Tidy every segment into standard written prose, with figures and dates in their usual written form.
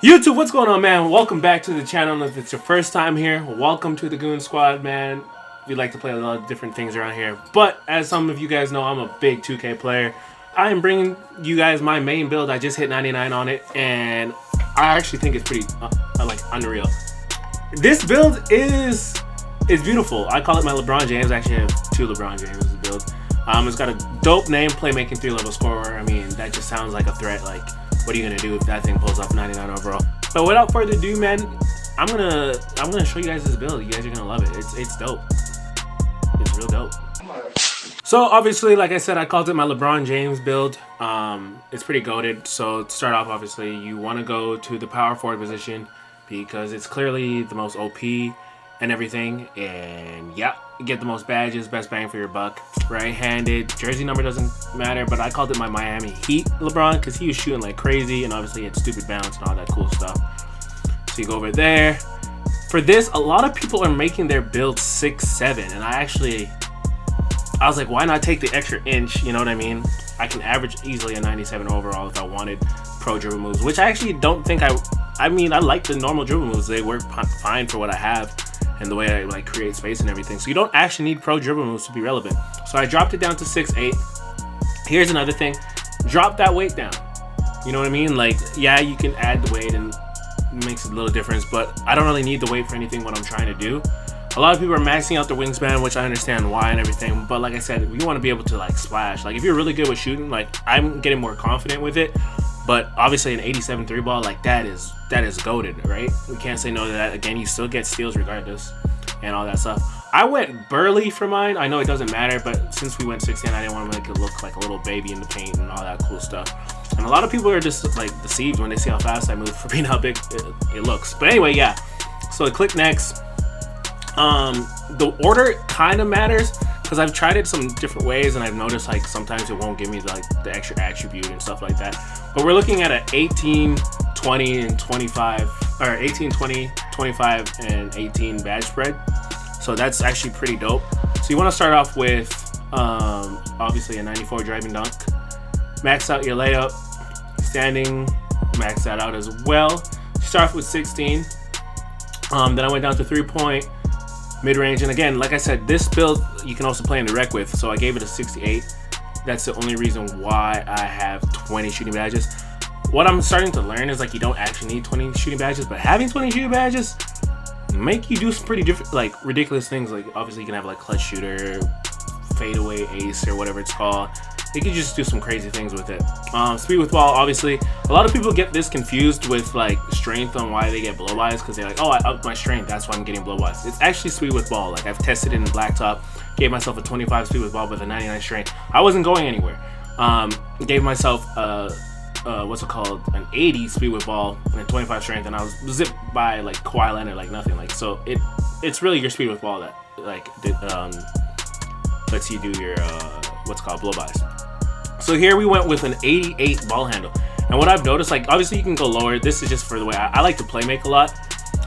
YouTube, what's going on, man? Welcome back to the channel. If it's your first time here, welcome to the Goon Squad, man. We like to play a lot of different things around here, but as some of you guys know, I'm a big 2K player. I am bringing you guys my main build. I just hit 99 on it, and I actually think it's pretty like unreal. This build is beautiful. I call it my Lebron James. I actually have two Lebron James build. It's got a dope name, Playmaking 3-level scorer. I mean, that just sounds like a threat. Like, what are you gonna do if that thing pulls off 99 overall? But without further ado, man, I'm gonna show you guys this build. You guys are gonna love it. It's dope. It's real dope. So obviously, like I said, I called it my LeBron James build. It's pretty goated. So to start off, obviously, you want to go to the power forward position because it's clearly the most OP and everything. And yeah, you get the most badges, best bang for your buck. Right-handed, jersey number doesn't matter, but I called it my Miami Heat LeBron because he was shooting like crazy, and obviously he had stupid bounce and all that cool stuff. So you go over there. For this, a lot of people are making their build 6'7", and I was like, why not take the extra inch? You know what I mean? I can average easily a 97 overall if I wanted pro dribble moves, which I actually don't think I mean, I like the normal dribble moves. They work fine for what I have and the way I like create space and everything. So you don't actually need pro dribble moves to be relevant. So I dropped it down to 6'8". Here's another thing. Drop that weight down. You know what I mean? Like, yeah, you can add the weight and it makes a little difference, but I don't really need the weight for anything what I'm trying to do. A lot of people are maxing out their wingspan, which I understand why and everything, but like I said, you want to be able to like splash. Like if you're really good with shooting, like I'm getting more confident with it, but obviously an 87 3 ball, like that is goated, right? We can't say no to that. Again, you still get steals regardless and all that stuff. I went burly for mine. I know it doesn't matter, but since we went 16, I didn't want to make it look like a little baby in the paint and all that cool stuff. And a lot of people are just like deceived when they see how fast I move for being how big it looks. But anyway, yeah. So I click next. The order kind of matters because I've tried it some different ways and I've noticed like sometimes it won't give me like the extra attribute and stuff like that. But we're looking at an 18, 20, and 25, or 18, 20, 25, and 18 badge spread. So that's actually pretty dope. So you want to start off with obviously a 94 driving dunk. Max out your layup, standing, max that out as well. Start off with 16. Then I went down to 3-point, mid-range, and again, like I said, this build you can also play in the rec with, so I gave it a 68. That's the only reason why I have 20 shooting badges. What I'm starting to learn is like you don't actually need 20 shooting badges, but having 20 shooting badges make you do some pretty different, like ridiculous things. Like obviously you can have like clutch shooter, fadeaway ace, or whatever it's called. You can just do some crazy things with it. Speed with ball, obviously. A lot of people get this confused with like strength on why they get blow-bys because they're like, oh, I upped my strength, that's why I'm getting blow-bys. It's actually speed with ball. Like I've tested it in blacktop, gave myself a 25 speed with ball with a 99 strength. I wasn't going anywhere. Gave myself what's it called, an 80 speed with ball and a 25 strength, and I was zipped by like Kawhi Leonard like nothing. Like so, it's really your speed with ball that like lets you do your what's called blow-bys. So here we went with an 88 ball handle. And what I've noticed, like obviously you can go lower. This is just for the way I like to play make a lot.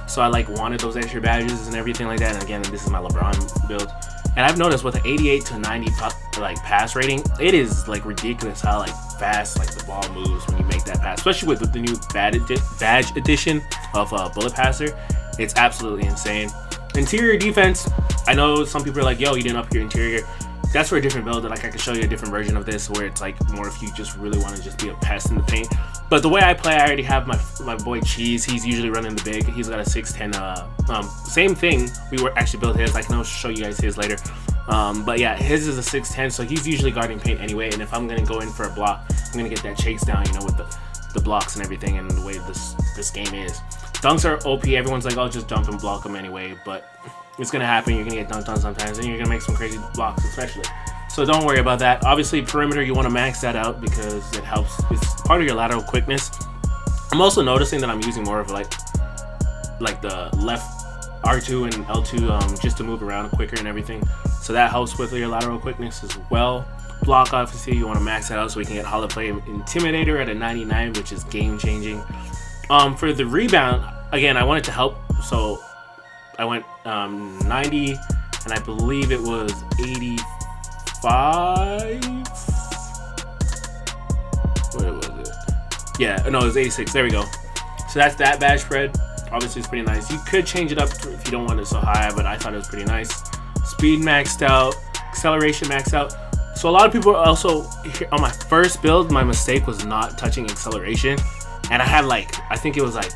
So I like wanted those extra badges and everything like that. And again, this is my LeBron build. And I've noticed with an 88 to 90 like pass rating, it is like ridiculous how like fast like the ball moves when you make that pass. Especially with the new badge edition of Bullet Passer. It's absolutely insane. Interior defense, I know some people are like, yo, you didn't up your interior. That's for a different build. Like I can show you a different version of this where it's like more if you just really want to just be a pest in the paint. But the way I play, I already have my boy Cheese. He's usually running the big. He's got a 6'10". Same thing. We were actually built his. I can show you guys his later. But yeah, his is a 6'10", so he's usually guarding paint anyway. And if I'm gonna go in for a block, I'm gonna get that chase down, you know, with the blocks and everything and the way this game is. Dunks are OP. Everyone's like, I'll just jump and block them anyway, but it's gonna happen. You're gonna get dunked on sometimes, and you're gonna make some crazy blocks, especially. So don't worry about that. Obviously, perimeter, you want to max that out because it helps. It's part of your lateral quickness. I'm also noticing that I'm using more of like the left R2 and L2 just to move around quicker and everything. So that helps with your lateral quickness as well. Block, obviously, you want to max that out so we can get Hollow Play Intimidator at a 99, which is game changing. For the rebound, again, I wanted to help, so I went 90, and I believe it was 85. What was it? Yeah, no, it was 86. There we go. So that's that badge spread. Obviously, it's pretty nice. You could change it up if you don't want it so high, but I thought it was pretty nice. Speed maxed out, acceleration maxed out. So a lot of people also, on my first build, my mistake was not touching acceleration. And I had like, I think it was like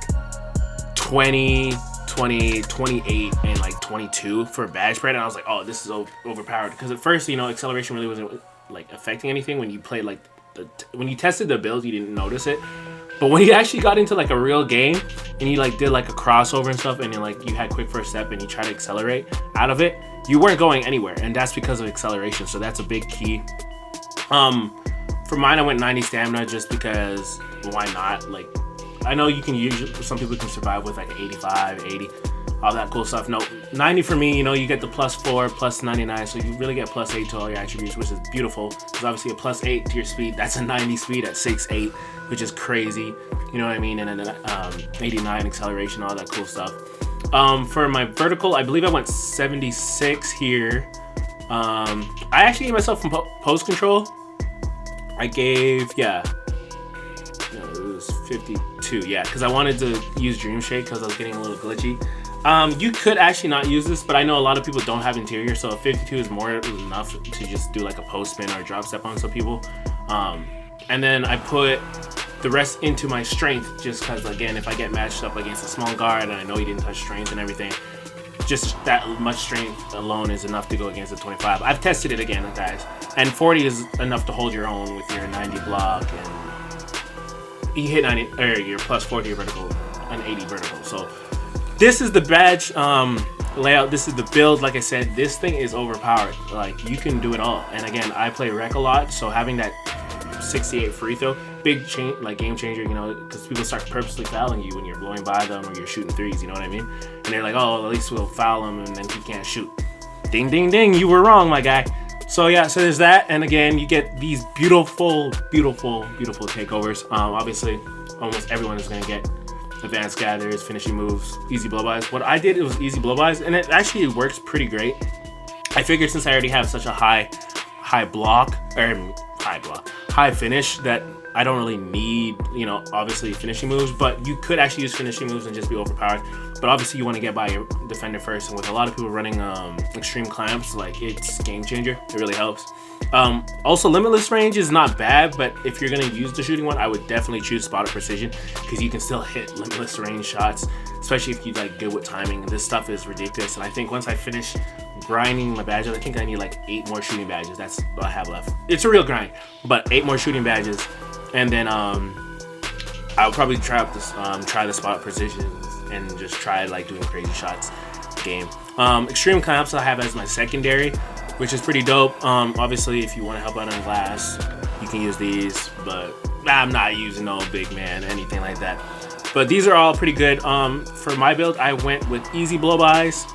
20, 20, 28, and like 22 for badge spread. And I was like, oh, this is overpowered. Because at first, you know, acceleration really wasn't like affecting anything. When you played like, when you tested the build, you didn't notice it. But when you actually got into like a real game and you like did like a crossover and stuff, and you had quick first step and you try to accelerate out of it, you weren't going anywhere, and that's because of acceleration. So that's a big key. For mine, I went 90 stamina just because why not? Like, I know you can some people can survive with like 85, 80, all that cool stuff. No, 90 for me, you know, you get the +4, +99, so you really get +8 to all your attributes, which is beautiful. Because obviously a +8 to your speed, that's a 90 speed at 6'8", which is crazy. You know what I mean? And then 89 acceleration, all that cool stuff. For my vertical, I believe I went 76 here. I actually gave myself from post control. I gave, it was 52, because I wanted to use Dream Shake because I was getting a little glitchy. You could actually not use this, but I know a lot of people don't have interior, so 52 is more than enough to just do like a post spin or a drop step on some people. And then I put the rest into my strength, just because, again, if I get matched up against a small guard and I know he didn't touch strength and everything, just that much strength alone is enough to go against a 25. I've tested it again, guys, and 40 is enough to hold your own with your 90 block, and you hit 90 or your +4 to your vertical, an 80 vertical. So this is the badge layout. This is the build. Like I said, this thing is overpowered. Like, you can do it all. And again, I play rec a lot, so having that 68 free throw, big change, like game changer, you know, because people start purposely fouling you when you're blowing by them or you're shooting threes, you know what I mean? And they're like, oh, at least we'll foul him and then he can't shoot. Ding, ding, ding, you were wrong, my guy. So yeah, so there's that. And again, you get these beautiful, beautiful, beautiful takeovers. Obviously, almost everyone is going to get advanced gathers, finishing moves, easy blow-bys. What I did, it was easy blow-bys, and it actually works pretty great. I figured since I already have such a high finish that I don't really need, you know, obviously finishing moves, but you could actually use finishing moves and just be overpowered. But obviously you want to get by your defender first, and with a lot of people running extreme clamps, like, it's game changer. It really helps. Also, limitless range is not bad, but if you're going to use the shooting one, I would definitely choose spot or precision, because you can still hit limitless range shots, especially if you like good with timing. This stuff is ridiculous, and I think once I finish grinding my badges, I think I need like 8 more shooting badges. That's what I have left. It's a real grind, but 8 more shooting badges, and then I'll probably try the spot precision and just try like doing crazy shots game. Extreme clamps I have as my secondary, which is pretty dope. Obviously, if you want to help out on glass, you can use these, but I'm not using no big man, anything like that. But these are all pretty good. For my build, I went with easy blow-bys.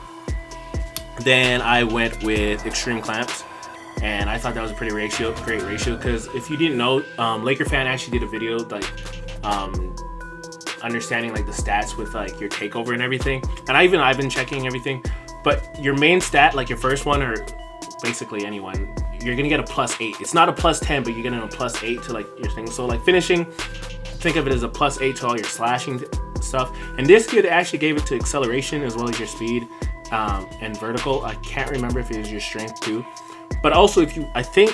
Then I went with extreme clamps, and I thought that was a pretty great ratio, because if you didn't know, Laker Fan actually did a video like understanding like the stats with like your takeover and everything, and I've been checking everything, but your main stat, like your first one, or basically anyone, you're gonna get a +8. It's not a +10, but you're getting a +8 to like your thing. So like finishing, think of it as a +8 to all your slashing stuff. And this kid actually gave it to acceleration as well as your speed and vertical. I can't remember if it was your strength too, but also I think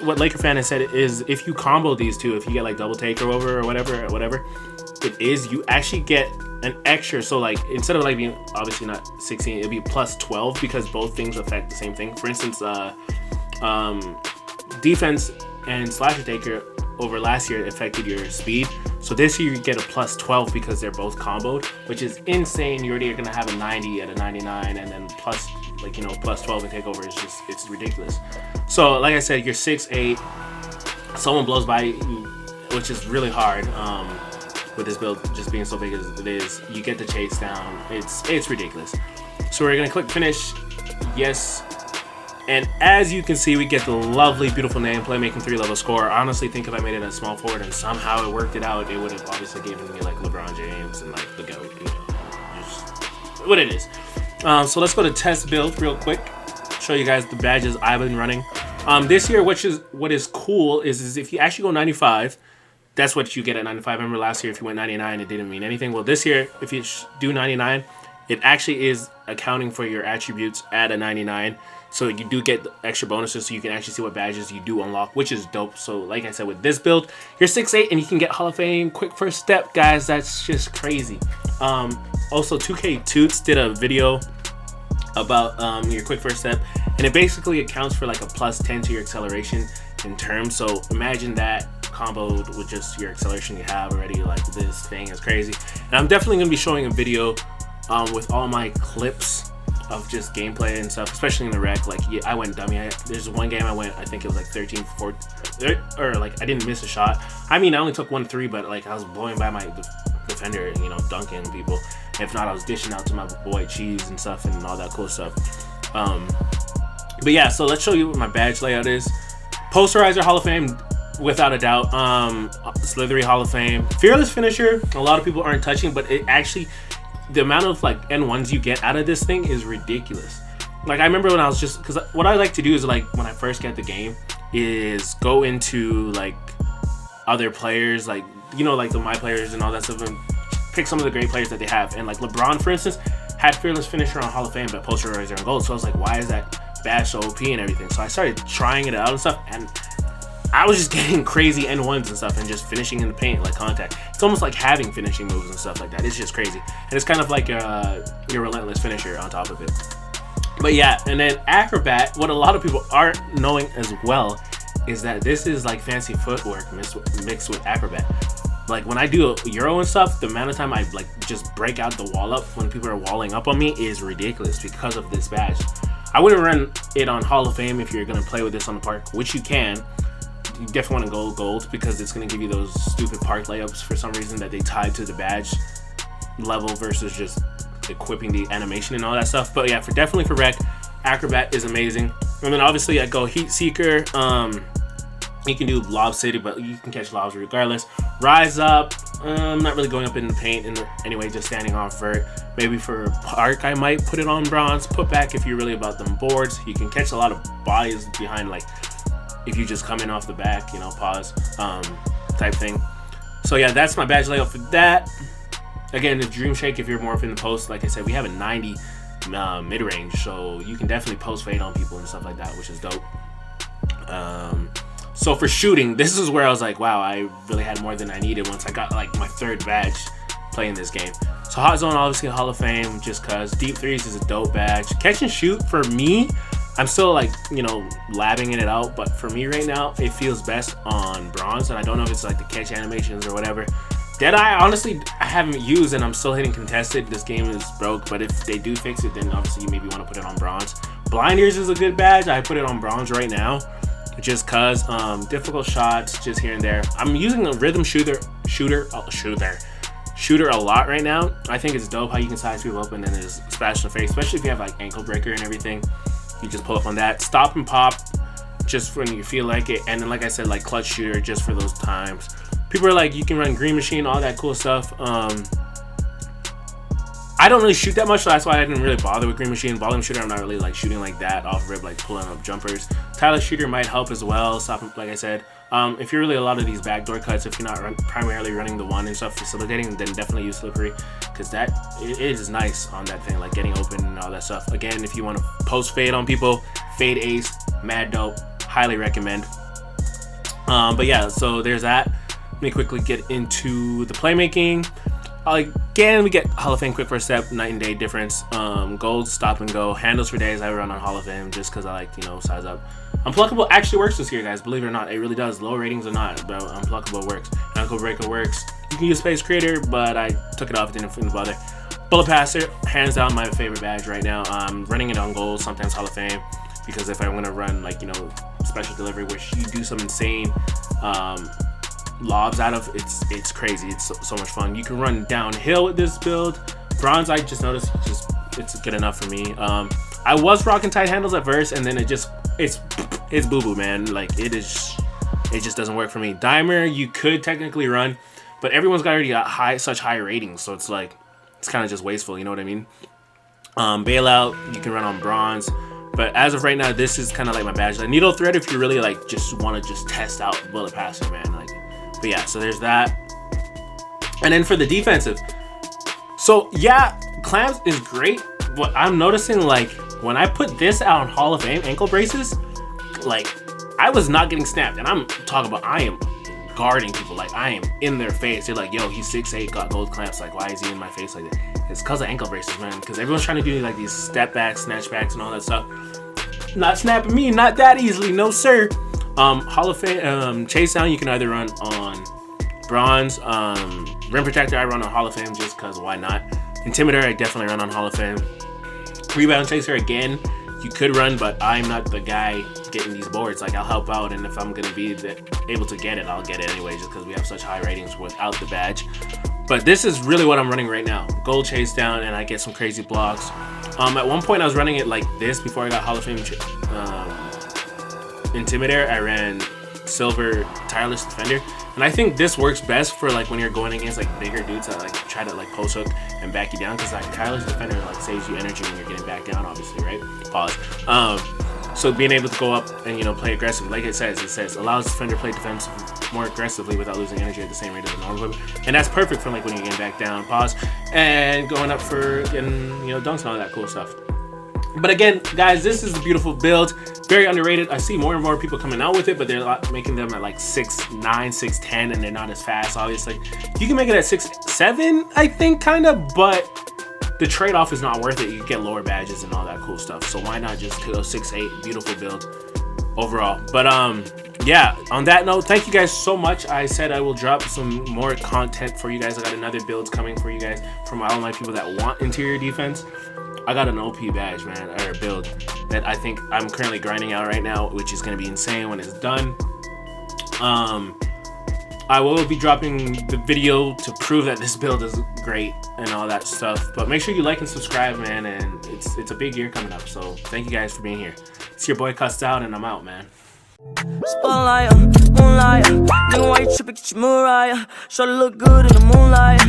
what Laker Fan has said is if you combo these two, if you get like double takeover or whatever it is, you actually get an extra. So like instead of like being obviously not 16, it'd be +12, because both things affect the same thing. For instance, defense and slasher taker over last year affected your speed. So this year you get a +12 because they're both comboed, which is insane. You already are gonna have a 90 at a 99, and then plus like, you know, +12 and takeover is just, it's ridiculous. So like I said, you're 6'8", someone blows by you, which is really hard. With this build just being so big as it is, you get the chase down. It's ridiculous. So we're gonna click finish. Yes. And as you can see, we get the lovely, beautiful name, Playmaking 3-level score. I honestly think if I made it a small forward and somehow it worked it out, it would have obviously given me like LeBron James and like the GOAT, you know, just what it is. So let's go to test build real quick. Show you guys the badges I've been running. This year, what is cool is if you actually go 95, that's what you get at 95. I remember last year if you went 99, it didn't mean anything. Well, this year, if you do 99, it actually is accounting for your attributes at a 99. So you do get extra bonuses, so you can actually see what badges you do unlock, which is dope. So like I said, with this build, you're 6'8", and you can get Hall of Fame quick first step, guys. That's just crazy. Also, 2K Toots did a video about your quick first step, and it basically accounts for like a +10 to your acceleration in terms. So imagine that comboed with just your acceleration you have already. Like, this thing is crazy. And I'm definitely going to be showing a video with all my clips of just gameplay and stuff, especially in the rec. Like, yeah, I went dummy. There's one game I went, I think it was like 13, 14, or like I didn't miss a shot. I mean, I only took 1-3, but like I was blowing by my defender, you know, dunking people. If not, I was dishing out to my boy Cheese and stuff and all that cool stuff. But yeah, so let's show you what my badge layout is. Posterizer Hall of Fame, without a doubt. Slithery Hall of Fame. Fearless Finisher, a lot of people aren't touching, but it actually, the amount of like N1s you get out of this thing is ridiculous. Like, I remember when I was just, because what I like to do is, like, when I first get the game, is go into like other players, like, you know, like the my players and all that stuff, and pick some of the great players that they have. And like LeBron, for instance, had Fearless Finisher on Hall of Fame, but Posterizer on Gold. So I was like, why is that badge so OP and everything? So I started trying it out and stuff, and I was just getting crazy N1s and stuff and just finishing in the paint, like contact. It's almost like having finishing moves and stuff like that. It's just crazy. And it's kind of like your relentless finisher on top of it. But yeah, and then Acrobat, what a lot of people aren't knowing as well is that this is like fancy footwork mixed with Acrobat. Like, when I do Euro and stuff, the amount of time I like just break out the wall up when people are walling up on me is ridiculous because of this badge. I wouldn't run it on Hall of Fame if you're going to play with this on the park, which you can. You definitely want to go gold because it's going to give you those stupid park layups for some reason that they tied to the badge level versus just equipping the animation and all that stuff. But yeah, definitely for rec, Acrobat is amazing. And then obviously I go Heat Seeker. You can do Lob City, but you can catch lobs regardless. Rise Up. I'm not really going up in the paint anyway, just standing off vert. Maybe for park, I might put it on bronze. Put back if you're really about them boards. You can catch a lot of bodies behind, like, if you just come in off the back, you know, pause type thing. So yeah, that's my badge layout for that. Again, the Dream Shake, if you're more up in the post, like I said, we have a 90 mid-range, so you can definitely post fade on people and stuff like that, which is dope. So for shooting, this is where I was like, wow, I really had more than I needed once I got like my third badge playing this game. So Hot Zone, obviously Hall of Fame, just cause. Deep Threes is a dope badge. Catch and Shoot, for me, I'm still like, you know, labbing it out, but for me right now, it feels best on bronze, and I don't know if it's like the catch animations or whatever. Deadeye, honestly, I haven't used, and I'm still hitting contested. This game is broke, but if they do fix it, then obviously you maybe want to put it on bronze. Blinders is a good badge. I put it on bronze right now, just cause difficult shots, just here and there. I'm using the rhythm shooter a lot right now. I think it's dope how you can size people up and then just splash in the face, especially if you have like ankle breaker and everything. You just pull up on that. Stop and pop, just when you feel like it. And then, like I said, like clutch shooter, just for those times. People are like, you can run Green Machine, all that cool stuff. I don't really shoot that much, so that's why I didn't really bother with Green Machine. Volume shooter, I'm not really like shooting like that off rip, like pulling up jumpers. Tireless shooter might help as well. Stop, like I said. If you're really a lot of these backdoor cuts, if you're not primarily running the one and stuff facilitating, then definitely use Slippery, because that it is nice on that thing, like getting open and all that stuff. Again, if you want to post fade on people, fade ace, mad dope, highly recommend. But yeah, so there's that. Let me quickly get into the playmaking. Again, we get Hall of Fame quick first step, night and day difference. Gold, stop and go, handles for days. I run on Hall of Fame just because I like, you know, size up. Unpluckable actually works this year, guys. Believe it or not, it really does. Low ratings or not, but Unpluckable works. Knuckle Breaker works. You can use Space Creator, but I took it off. Didn't bother. Bullet Passer, hands down my favorite badge right now. I'm running it on Gold, sometimes Hall of Fame, because if I want to run like, you know, special delivery, which you do some insane lobs out of, it's crazy. It's so much fun. You can run downhill with this build. Bronze, I just noticed, it's good enough for me. I was rocking tight handles at first, and then it's boo-boo, man. Like, it just doesn't work for me. Dimer, you could technically run, but everyone's already got such high ratings, so it's like, it's kind of just wasteful, you know what I mean? Bailout, you can run on bronze, but as of right now, this is kind of like my badge. Like, Needle Thread, if you really like just want to just test out Bullet Passer, man. Like, But yeah, so there's that. And then for the defensive, so yeah, clamps is great, but I'm noticing like when I put this out on Hall of Fame ankle braces, like I was not getting snapped. And I'm talking about I am guarding people, like I am in their face. They're like, yo, he's 6'8", got gold clamps, like why is he in my face like that? It's because of ankle braces, man, because everyone's trying to do like these step backs, snatch backs, and all that stuff. Not snapping me, not that easily, no sir. Hall of Fame chase down you can either run on bronze, rim protector I run on Hall of Fame just because why not. Intimidator I definitely run on Hall of Fame. Rebound chaser again you could run, but I'm not the guy getting these boards. Like I'll help out, and if I'm gonna be able to get it, I'll get it anyway, just because we have such high ratings without the badge. But this is really what I'm running right now. Gold chase down, and I get some crazy blocks. At one point I was running it like this before I got Hall of Fame Intimidator. I ran silver tireless defender, and I think this works best for like when you're going against like bigger dudes that like try to like post hook and back you down, because like tireless defender like saves you energy when you're getting back down, obviously, right? Pause. So being able to go up and, you know, play aggressive, like it says allows defender to play defensive more aggressively without losing energy at the same rate as a normal weapon, and that's perfect for like when you're getting back down, pause, and going up for getting, you know, dunks and all that cool stuff. But again, guys, this is a beautiful build, very underrated. I see more and more people coming out with it, but they're making them at like 6'9", 6'10", and they're not as fast, obviously. You can make it at 6'7", I think, kind of, but the trade-off is not worth it. You get lower badges and all that cool stuff, so why not just go 6'8", beautiful build overall. But yeah, on that note, thank you guys so much. I said I will drop some more content for you guys. I got another builds coming for you guys from all my people that want interior defense. I got an OP badge, man, or a build that I think I'm currently grinding out right now, which is going to be insane when it's done. I will be dropping the video to prove that this build is great and all that stuff. But make sure you like and subscribe, man, and it's a big year coming up. So thank you guys for being here. It's your boy Cussed Out, and I'm out, man. Spotlight, moonlight, nigga, why you tripping? Get your Mariah. Shawty look good in the moonlight.